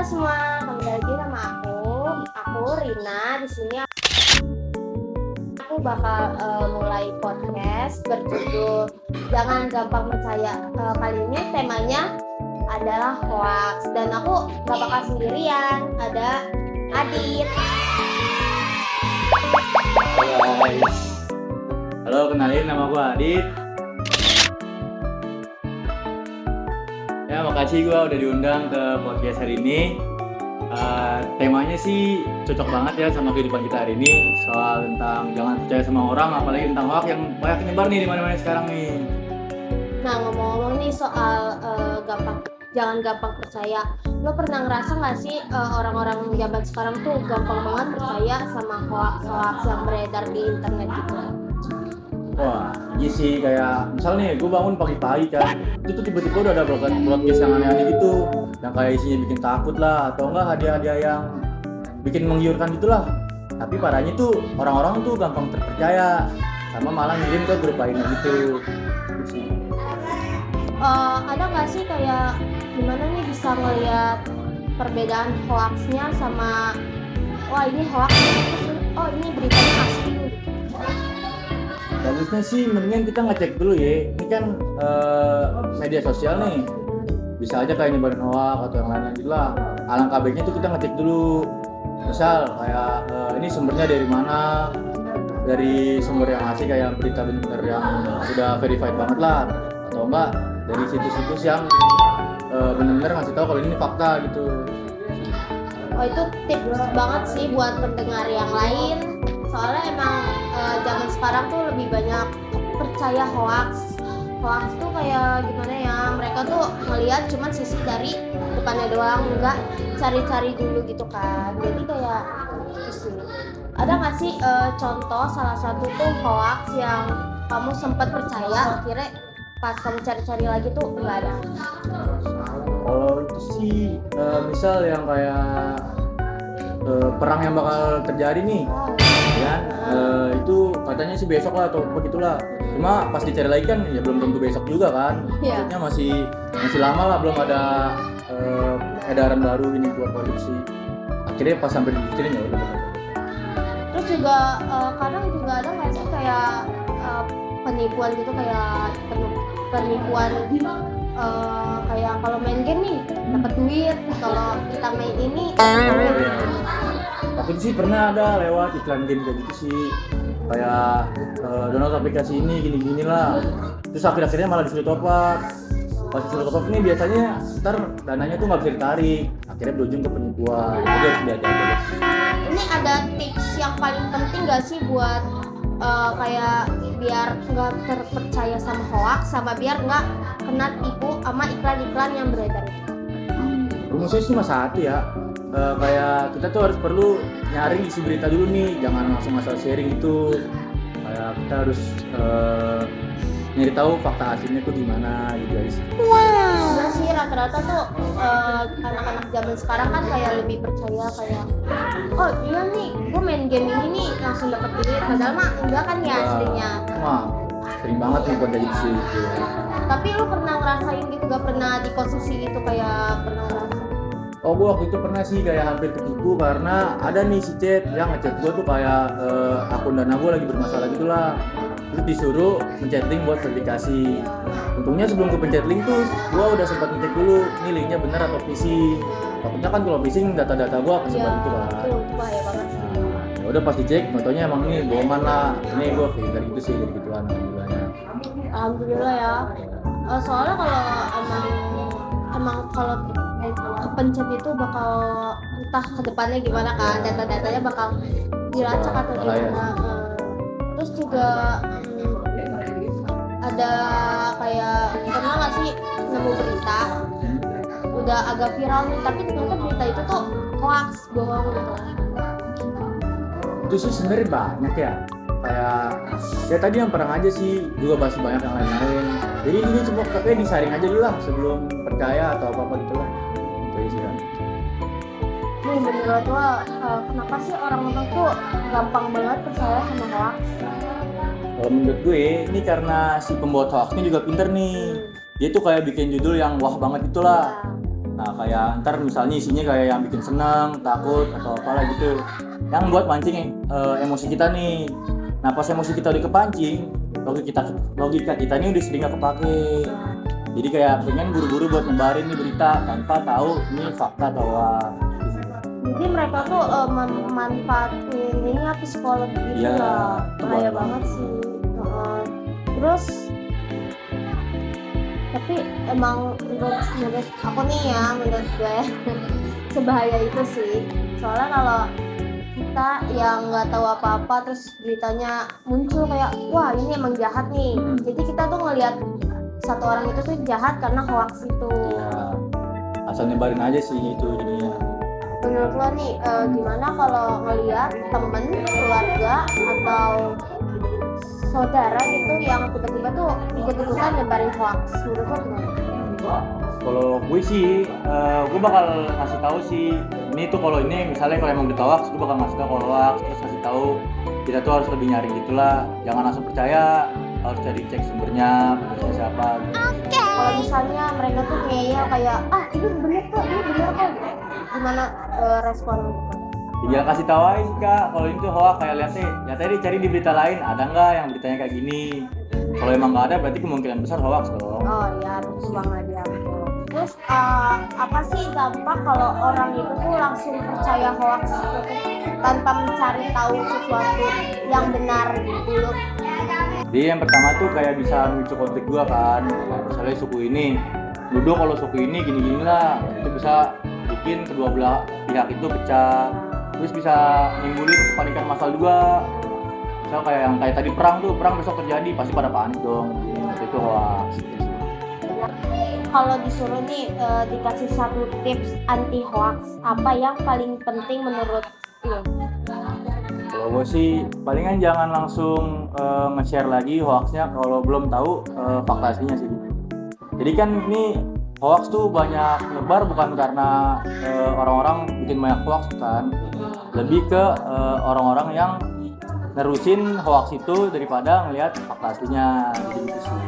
semua, kembali lagi sama aku Rina. Di sini aku bakal mulai podcast berjudul Jangan Gampang Percaya. Kali ini temanya adalah hoax dan aku gak bakal sendirian, ada Adit. Halo guys. Halo, kenalin nama gue Adit. Ya, makasih gue udah diundang ke podcast hari ini. Temanya sih cocok banget ya sama kehidupan kita hari ini, soal tentang jangan percaya sama orang, apalagi tentang hoax yang banyak nyebar nih di mana-mana sekarang nih. Nah, ngomong-ngomong nih soal jangan gampang percaya. Lo pernah ngerasa nggak sih orang-orang zaman sekarang tuh gampang banget percaya sama hoax yang beredar di internet gitu? Wah, iya sih, kayak misal nih gue bangun pagi-pagi kan, itu tuh tiba-tiba udah ada broadcast yang aneh-aneh gitu, yang kayak isinya bikin takut lah, atau enggak hadiah-hadiah yang bikin menggiurkan gitulah. Tapi parahnya tuh orang-orang tuh gampang terpercaya, sama malah ngirim ke grup lainnya gitu. Ada nggak sih kayak gimana nih bisa ngeliat perbedaan hoaxnya sama wah ini hoax, oh ini beritanya asli gitu. Bagusnya sih mendingan kita ngecek dulu ya, ini kan media sosial nih, bisa aja kayak nyebarin hoax atau yang lain-lain gitu lah. Alangkah baiknya tuh kita ngecek dulu, misal kayak ini sumbernya dari mana, dari sumber yang asli kayak berita bener yang udah verified banget lah, atau enggak dari situs-situs yang bener-bener ngasih tahu kalau ini fakta gitu. Oh itu tips banget sih buat pendengar yang lain, soalnya emang zaman sekarang tuh lebih banyak percaya hoax tuh kayak gimana ya, mereka tuh ngelihat cuman sisi dari depannya doang, enggak cari-cari dulu gitu kan. Jadi kayak gitu sih. Ada nggak sih contoh salah satu tuh hoax yang kamu sempat percaya akhirnya pas kamu cari-cari lagi tuh nggak ada? Kalau itu sih misal yang kayak perang yang bakal terjadi nih, ya itu katanya sih besok lah atau begitulah. Cuma pas dicari lagi kan ya belum tentu besok juga kan. Iya. Maksudnya masih lama lah, belum ada edaran baru ini buat produksi. Akhirnya pas sampai dibikin ya udah. Terus juga kadang juga ada nggak sih kayak penipuan gitu, kayak penipuan kayak kalau main game nih dapat duit, kalau kita main ini Aku sih pernah ada lewat iklan game kayak gitu sih, kayak download aplikasi ini gini-gini lah, terus akhir-akhirnya malah disuruh top up. Pas disuruh top up nih biasanya ntar dananya tuh nggak bisa ditarik, akhirnya berujung ke penipuan. Jadi harus hati-hati. Ini ada tips yang paling penting nggak sih buat kayak biar nggak terpercaya sama hoax, sama biar nggak kena tipu sama iklan-iklan yang beredar? Rumusnya cuma satu ya, kayak kita tuh harus perlu nyaring isi berita dulu nih, jangan langsung asal sharing itu. Kayak kita harus nyari tahu fakta aslinya tuh gimana gitu guys. Nah sih rata-rata tuh anak-anak zaman sekarang kan kayak lebih percaya kayak oh iya nih gue main game ini nih langsung dapat duit, padahal mah enggak kan ya aslinya. Wah, sering banget nih buat kayak gitu sih. Tapi lu pernah ngerasain gitu, gak pernah di posisi itu kayak pernah ngerasain? Oh, gua waktu itu pernah sih kayak hampir ketipu karena ada nih si chat yang ngechat gua tuh kayak akun Dana gua lagi bermasalah gitulah. Terus disuruh menchat-link buat verifikasi. Untungnya sebelum ke pencet link tuh gua udah sempat ngecek dulu nih linknya benar atau phishing. Takutnya kan kalau phishing data-data gua kesebar gitu kan. Itu bahaya banget sih. Ya udah pas dicek, fotonya emang ini bohongan lah. Ini gua kayak gitu sih gitu-gituan alhamdulillahnya. Alhamdulillah ya. Soalnya kalau emang kalau kepencet itu bakal entah kedepannya gimana kan, data-datanya bakal dilacak atau gimana. Terus juga ada kayak pernah nggak sih nemu berita udah agak viral nih, tapi ternyata berita itu tuh hoax, bohong gitu. Itu sih sebenarnya banyak ya, kayak ya tadi yang perang aja sih, juga masih banyak yang lain-lain. Jadi ini semua tapi disaring aja dulu lah sebelum percaya atau apa gitu lah. Itu sih kan. Nih menurut lo kenapa sih orang-orang tuh gampang banget percaya sama hoax? Kalau menurut gue ini karena si pembuat hoaxnya juga pinter nih. Dia tuh kayak bikin judul yang wah banget itulah. Nah kayak ntar misalnya isinya kayak yang bikin seneng, takut atau apalah gitu, yang buat mancing emosi kita nih. Nah pas emosi kita udah kepancing, logika kita ini udah sering gak kepake. Jadi kayak pengen buru-buru buat nyebarin nih berita tanpa tahu ini fakta atau hoax. Jadi mereka tuh memanfaatin ini ya psikologi gitu Iya, lah. itu Bahaya banget. banget sih. Terus tapi emang menurut aku nih ya, menurut gue sebahaya itu sih. Soalnya kalau kita yang nggak tahu apa-apa terus beritanya muncul kayak wah ini emang jahat nih. Jadi kita tuh ngelihat satu orang itu tuh jahat karena hoax itu. Iya. Asal nyebarin aja sih itu jadinya. Menurut lo nih gimana kalau ngelihat temen, keluarga atau saudara gitu yang tiba-tiba tuh ikut-ikutan nyebarin hoax? Menurut lo gimana? Kalau gue sih, gue bakal ngasih tahu sih. Ini tuh kalau ini misalnya kalau emang udah hoax, gue bakal ngasih tahu kalau hoax, terus ngasih tahu kita tuh harus lebih nyaring gitulah. Jangan langsung percaya, harus cari cek sumbernya, penulisnya siapa. Gitu. Kalau misalnya mereka tuh ngeyel kayak ini bener kok, gimana respon gitu? Tinggal kasih tahu aja sih kak, kalau ini tuh hoax kayak lihat tadi cari di berita lain ada nggak yang beritanya kayak gini. Kalau emang nggak ada berarti kemungkinan besar hoax dong. Oh iya, betul banget ya. Terus apa sih dampak kalau orang itu tuh langsung percaya hoax gitu tanpa mencari tahu sesuatu yang benar dulu? Jadi yang pertama tuh kayak bisa memicu konflik juga kan. Nah, misalnya suku ini, duduk kalau suku ini gini-gini lah, itu bisa bikin kedua belah pihak itu pecah. Terus bisa nimbulin kepanikan massal juga. Misal kayak yang kayak tadi perang besok terjadi pasti pada panik dong. Itu hoax. Kalau disuruh nih dikasih satu tips anti hoax, apa yang paling penting menurut lo? Kalau gue sih palingan jangan langsung nge-share lagi hoaxnya kalau belum tahu fakta aslinya sih. Jadi kan ini hoax tuh banyak nyebar bukan karena orang-orang bikin banyak hoax kan, lebih ke orang-orang yang nerusin hoax itu daripada ngelihat fakta aslinya. Jadi gitu sih.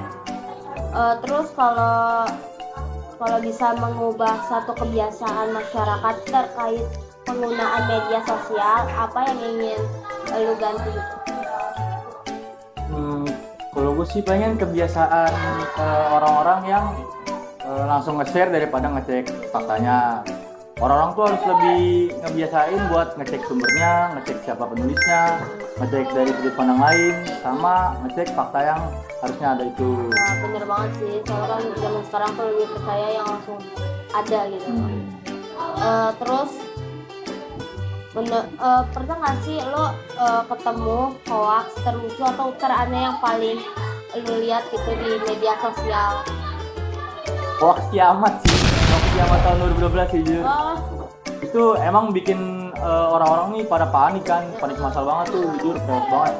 Terus kalau bisa mengubah satu kebiasaan masyarakat terkait penggunaan media sosial, apa yang ingin lu ganti? Kalau gue sih pengen kebiasaan orang-orang yang langsung nge-share daripada ngecek faktanya. Orang-orang tuh harus lebih ngebiasain buat ngecek sumbernya, ngecek siapa penulisnya, ngecek dari sudut pandang lain, sama ngecek fakta yang harusnya ada itu. Nah, bener banget sih, soalnya kan zaman sekarang tuh lebih percaya yang langsung ada gitu. Terus pernah nggak sih lo ketemu hoax terlucu atau teraneh yang paling lo lihat gitu di media sosial? Hoax kiamat sih, hoax kiamat tahun 2012 sih jujur. Itu emang bikin orang-orang nih pada panik kan, panik massal banget tuh jujur, chaos banget.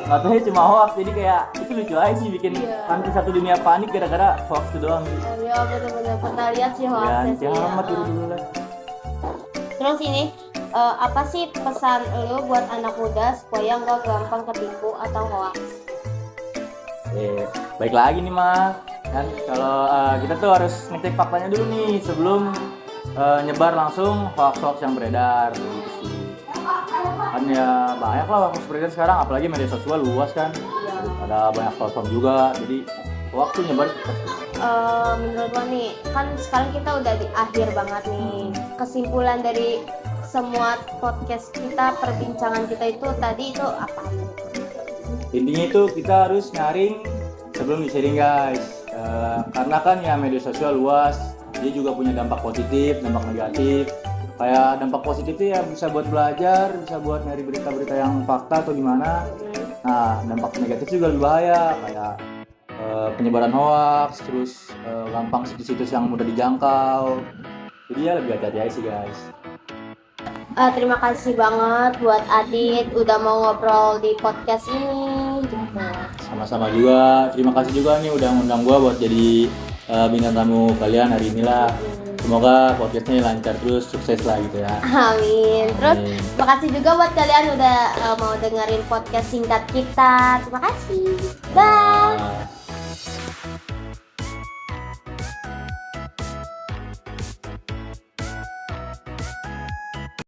Nggak tahu cuma hoax, jadi kayak itu lucu aja sih bikin hampir satu dunia panik gara-gara hoax itu doang. Iya bener-bener pernah lihat sih hoaxnya sih. Kiamat 2012. Terus ini apa sih pesan lo buat anak muda supaya nggak gampang ketipu atau hoax? Baik lagi nih mah kan kalau kita tuh harus ngecek faktanya dulu nih sebelum nyebar langsung hoax-hoax yang beredar gitu sih. Kan ya banyak lah hoax beredar sekarang, apalagi media sosial luas kan. Ada banyak platform juga, jadi hoax tuh nyebar. Menurut lo nih, kan sekarang kita udah di akhir banget nih. Kesimpulan dari semua podcast kita, perbincangan kita itu tadi itu apa? Intinya itu kita harus nyaring sebelum di-sharing guys. Karena kan ya media sosial luas, dia juga punya dampak positif, dampak negatif. Kayak dampak positifnya ya bisa buat belajar, bisa buat nyari berita-berita yang fakta atau gimana. Nah, dampak negatif juga lebih bahaya, kayak penyebaran hoax, terus gampang situs-situs yang mudah dijangkau. Jadi ya lebih hati-hati aja sih guys. Terima kasih banget buat Adit udah mau ngobrol di podcast ini. Sama-sama juga, terima kasih juga nih udah ngundang gua buat jadi bintang tamu kalian hari ini lah. Semoga podcastnya lancar terus, sukses lah gitu ya. Amin. Terus terima kasih juga buat kalian udah mau dengerin podcast singkat kita. Terima kasih. Bye.